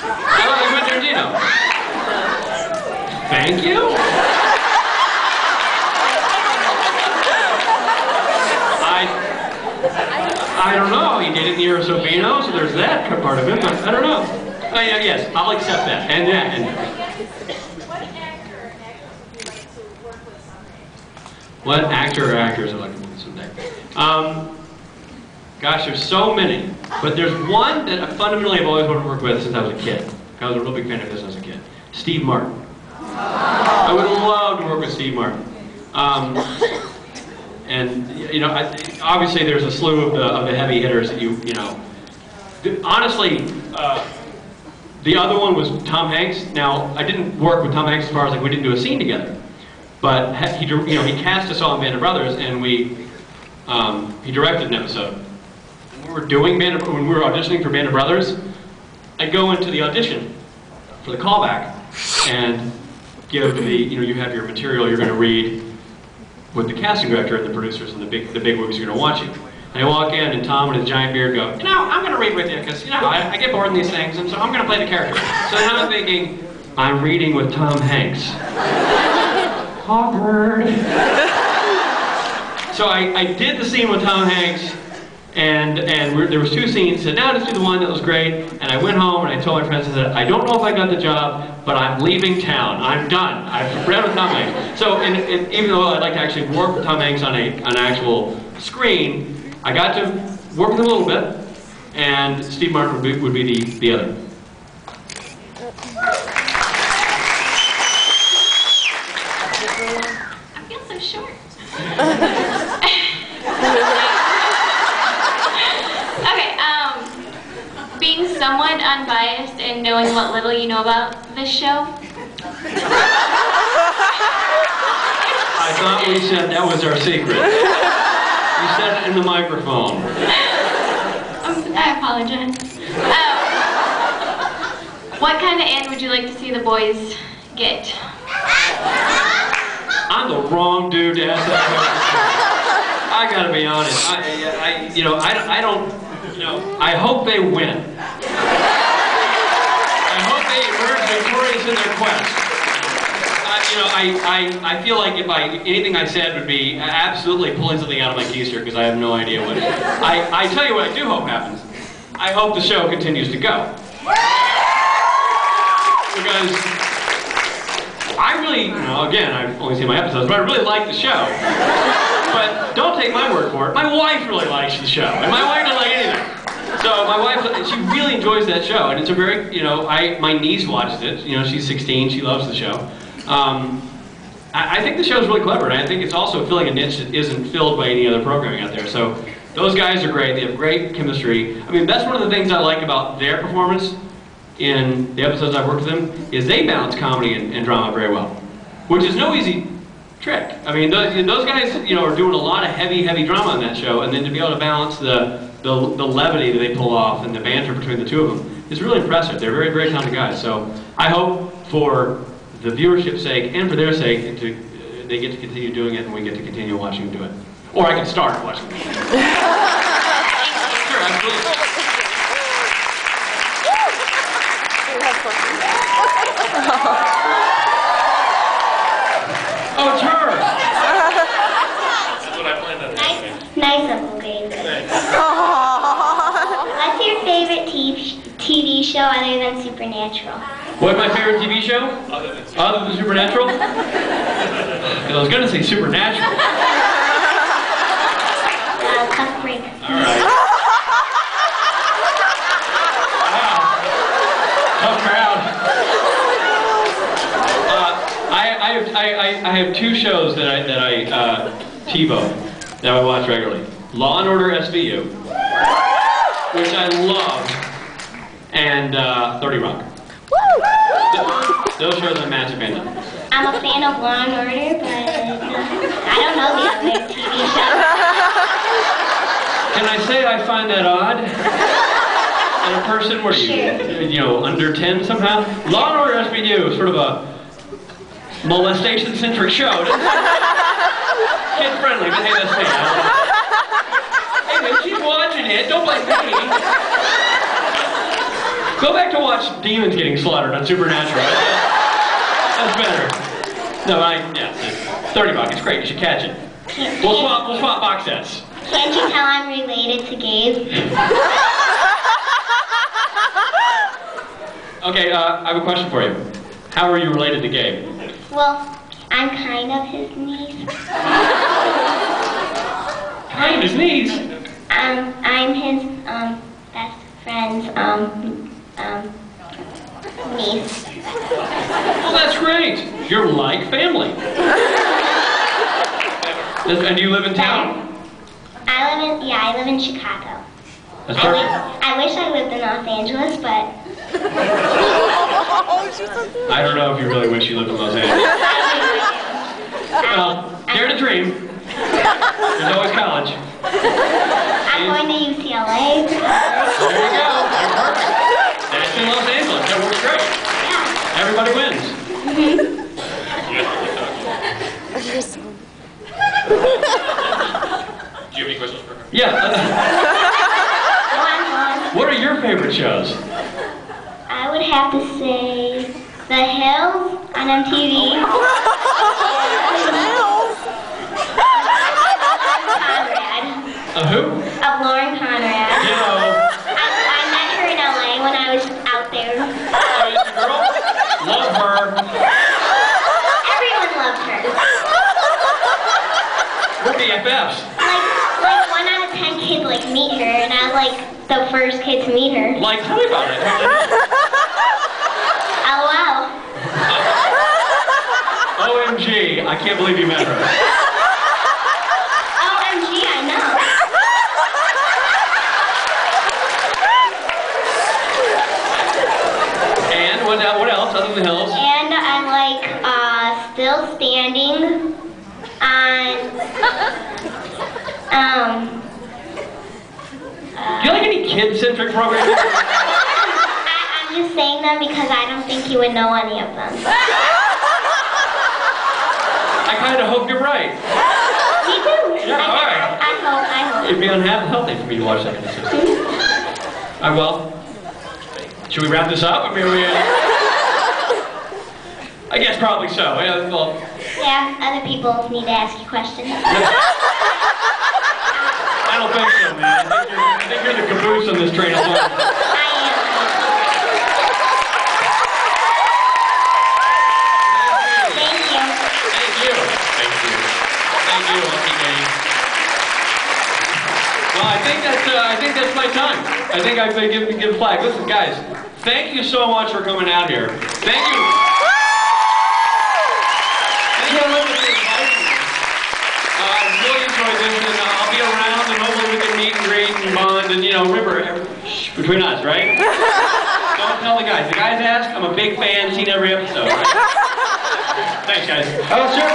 I like Quentin Tarantino. Thank you? I don't know. He did it in Year of Sobino, so there's that part of it, but I don't know. Oh, yeah, yes, I'll accept that. And yeah, and what actor or actors would like to work someday? Gosh, there's so many, but there's one that I fundamentally have always wanted to work with since I was a kid. I was a real big fan of his as a kid. Steve Martin. I would love to work with Steve Martin. And you know, obviously there's a slew of the heavy hitters that you know. Honestly, the other one was Tom Hanks. Now, I didn't work with Tom Hanks as far as like we didn't do a scene together, but he cast us all in Band of Brothers, and he directed an episode. When we were auditioning for Band of Brothers, I'd go into the audition for the callback and give you have your material you're going to read with the casting director and the producers and the big wigs who are going to watch you. And I walk in, and Tom with his giant beard go, I'm going to read with you, because, I get bored in these things, and so I'm going to play the character. So now I'm thinking, I'm reading with Tom Hanks. Awkward. So I did the scene with Tom Hanks, and there was 2 scenes. Said, now let's do the one that was great. And I went home, and I told my friends, I said, I don't know if I got the job, but I'm leaving town. I'm done. I've read with Tom Hanks. So even though I'd like to actually work with Tom Hanks on an actual screen, I got to work with him a little bit, and Steve Martin would be the other. I feel so short. Okay, being somewhat unbiased and knowing what little you know about this show. I thought we said that was our secret. You said it in the microphone. I apologize. What kind of end would you like to see the boys get? I'm the wrong dude to ask that question. I gotta be honest. I hope they win. I hope they emerge victorious in their quest. I feel like if anything I said would be absolutely pulling something out of my keister, because I have no idea what it is. I tell you what I do hope happens. I hope the show continues to go. Because I really, again, I've only seen my episodes, but I really like the show. But don't take my word for it. My wife really likes the show, and my wife doesn't like anything. So my wife, she really enjoys that show, and it's a very, my niece watches it. She's 16, she loves the show. I think the show's really clever, and I think it's also filling a niche that isn't filled by any other programming out there. So those guys are great. They have great chemistry. I mean, that's one of the things I like about their performance in the episodes I've worked with them, is they balance comedy and drama very well, which is no easy trick. I mean, those guys, are doing a lot of heavy drama on that show, and then to be able to balance the levity that they pull off and the banter between the two of them is really impressive. They're very, very talented guys. So I hope for the viewership's sake and for their sake, they get to continue doing it, and we get to continue watching them do it. Or I can start watching them. Sure, absolutely. Oh, it's her! That's what I planned on doing. Nice, Uncle Gabe. What's your favorite TV show other than Supernatural? What's my favorite TV show? Other than Supernatural? Because I was going to say Supernatural. Tough Break. Alright. Wow. Tough crowd. I have 2 shows that I TiVo that I watch regularly. Law and Order SVU, which I love, and 30 Rock. Those shows I'm a massive fan of. I'm a fan of Law and Order, but I don't know the other TV shows. Can I say I find that odd? In a person, what are you, under 10 somehow? Law and Order SVU is sort of a molestation-centric show. Kid-friendly, but hey, let's see. Hey, man, keep watching it. Don't blame me. Go back to watch demons getting slaughtered on Supernatural. That's better. No, yeah, it's $30. It's great. You should catch it. We'll swap box sets. Can't you tell I'm related to Gabe? Okay, I have a question for you. How are you related to Gabe? Well, I'm kind of his niece. Kind of his niece? I'm his best friend's niece. Well, that's great. You're like family. And do you live in town? I live in Chicago. That's perfect. I wish I lived in Los Angeles, but I don't know if you really wish you lived in Los Angeles. Well, dare to dream. There's always college. I'm going to UCLA. There you go. You're perfect. That's in Los Angeles. That works great. Yeah. Everybody wins. Do you have any questions for her? Yeah. Go on. What are your favorite shows? I would have to say The Hills on MTV. A who? Of Lauren Conrad. You know. I met her in LA when I was out there. Oh, is the girl? Love her. Everyone loved her. We're BFFs. Like 1 out of 10 kids meet her, and I was the first kid to meet her. Tell me about it. LOL. OMG, I can't believe you met her. OMG, I know. And what else other than The Hills? And I like Still Standing on Do you like any kid-centric programs? I'm just saying them because I don't think you would know any of them. I kind of hope you're right. Me too. Yeah, all right. I hope. It'd be unhealthy for me to watch that kind of stuff. All right, well, should we wrap this up? I mean, I guess probably so. Yeah, well, Other people need to ask you questions. I don't think so, man. I think you're the caboose on this train alone. I am. Thank you. Thank you. Thank you. Thank you, Lucky Game. Well, I think that's my time. I think I've been given the flag. Listen, guys, thank you so much for coming out here. Thank you. Thank you for inviting me. I really enjoyed this, and I'll be around, and hopefully we can meet and greet and bond, and remember, between us, right? Don't tell the guys. The guys ask. I'm a big fan. Seen every episode. Right? Thanks, guys. Sir,